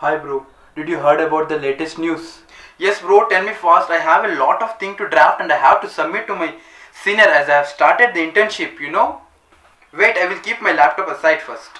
Hi bro, did you heard about the latest news? Yes bro, tell me fast. I have a lot of thing to draft and I have to submit to my senior as I have started the internship. Wait, I will keep my laptop aside first.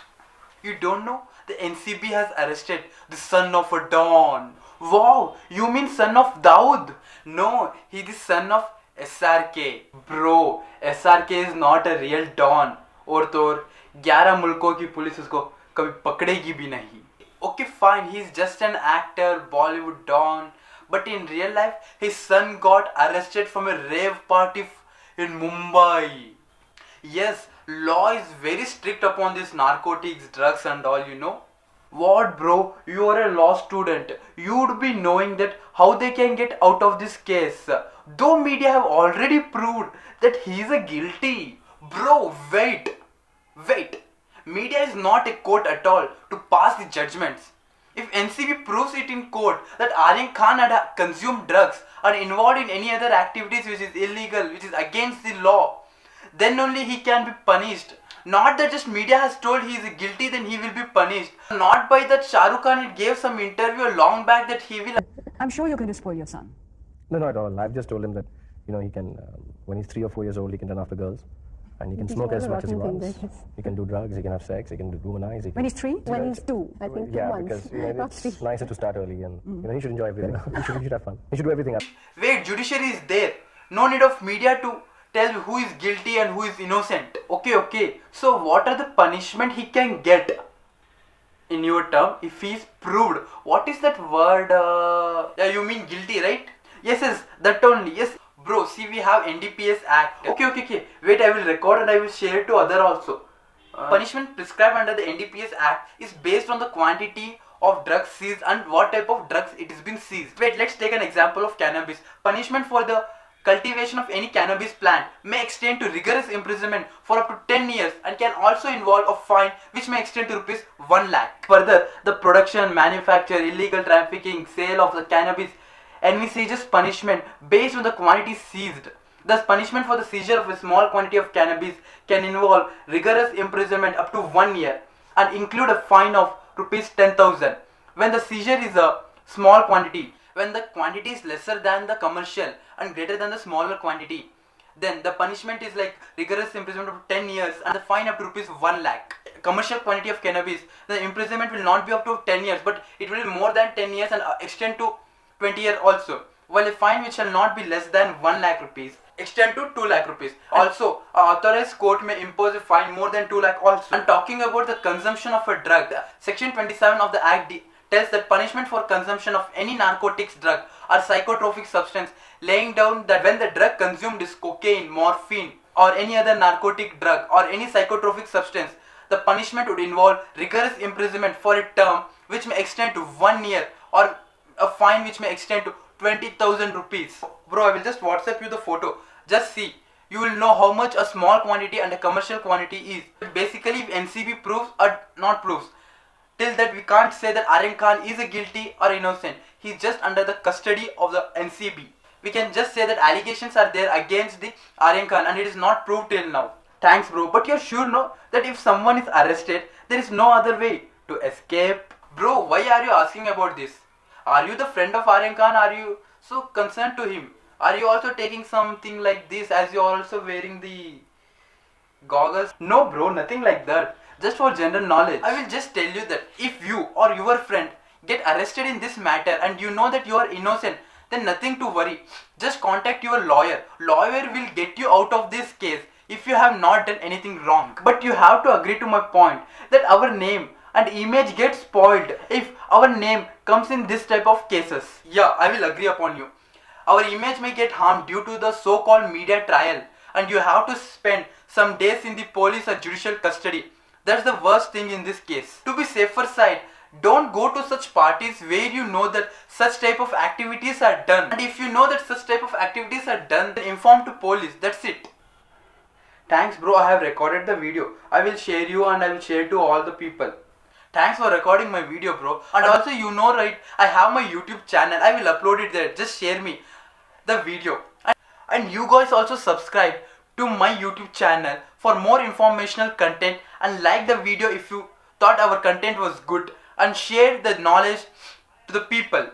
You don't know? The NCB has arrested the son of a Don. Wow, you mean son of Dawood? No, he is the son of SRK. Bro, SRK is not a real Don. और तो और 11 मुल्कों की police उसको कभी पकड़ेगी भी नहीं. Okay, fine, he's just an actor, Bollywood Don. But in real life, his son got arrested from a rave party in Mumbai. Yes, law is very strict upon this narcotics, drugs and all. What bro, you are a law student. You would be knowing that how they can get out of this case. Though media have already proved that he is a guilty. Bro, wait. Media is not a court at all to pass the judgments. If NCB proves it in court that Aryan Khan had consumed drugs or involved in any other activities which is illegal, which is against the law, then only he can be punished. Not that just media has told he is guilty, then he will be punished. Not by that Shah Rukh Khan gave some interview long back that he will. I'm sure you're going to spoil your son. No, not at all. I've just told him that, he can, when he's 3 or 4 years old, he can run after girls. And he can smoke as much as he wants. He can do drugs, he can have sex, he can womanize. When he's 3? When he's 2, I think 2 months. Because it's nicer to start early and he should enjoy everything. he should have fun. He should do everything. Wait, judiciary is there. No need of media to tell who is guilty and who is innocent. Okay. So what are the punishment he can get? In your term, if he is proved. What is that word? Yeah, you mean guilty, right? Yes, that only. Yes. Bro, see we have NDPS Act. Okay. Wait, I will record and I will share it to other also. Punishment prescribed under the NDPS Act is based on the quantity of drugs seized and what type of drugs it has been seized. Wait, let's take an example of cannabis. Punishment for the cultivation of any cannabis plant may extend to rigorous imprisonment for up to 10 years and can also involve a fine which may extend to rupees 1 lakh. Further, the production, manufacture, illegal trafficking, sale of the cannabis envisages punishment based on the quantity seized. Thus, punishment for the seizure of a small quantity of cannabis can involve rigorous imprisonment up to 1 year and include a fine of rupees 10,000. When the seizure is a small quantity, when the quantity is lesser than the commercial and greater than the smaller quantity, then the punishment is like rigorous imprisonment of 10 years and the fine up to rupees 1 lakh. Commercial quantity of cannabis, the imprisonment will not be up to 10 years, but it will be more than 10 years and extend to 20 years also, while a fine which shall not be less than 1 lakh rupees extend to 2 lakh rupees. Also, authorized court may impose a fine more than 2 lakh also. And talking about the consumption of a drug, section 27 of the act tells that punishment for consumption of any narcotics drug or psychotropic substance, laying down that when the drug consumed is cocaine, morphine or any other narcotic drug or any psychotropic substance, the punishment would involve rigorous imprisonment for a term which may extend to 1 year or a fine which may extend to 20,000 rupees. Bro, I will just WhatsApp you the photo. Just see. You will know how much a small quantity and a commercial quantity is. Basically, if NCB proves or not proves, till that we can't say that Aryan Khan is a guilty or innocent. He's just under the custody of the NCB. We can just say that allegations are there against the Aryan Khan and it is not proved till now. Thanks bro, but you're sure no that if someone is arrested, there is no other way to escape. Bro, why are you asking about this? Are you the friend of Aryan Khan? Are you so concerned to him? Are you also taking something like this as you are also wearing the goggles? No bro, nothing like that. Just for general knowledge. I will just tell you that if you or your friend get arrested in this matter and you know that you are innocent, then nothing to worry. Just contact your lawyer. Lawyer will get you out of this case if you have not done anything wrong. But you have to agree to my point that our name and image gets spoiled if our name comes in this type of cases. Yeah, I will agree upon you. Our image may get harmed due to the so-called media trial and you have to spend some days in the police or judicial custody. That's the worst thing in this case. To be safer side, don't go to such parties where you know that such type of activities are done. And if you know that such type of activities are done, then inform to police. That's it. Thanks bro, I have recorded the video. I will share you and I will share to all the people. Thanks for recording my video bro. And also you know right, I have my YouTube channel. I will upload it there. Just share me the video. And you guys also subscribe to my YouTube channel for more informational content and like the video if you thought our content was good and share the knowledge to the people.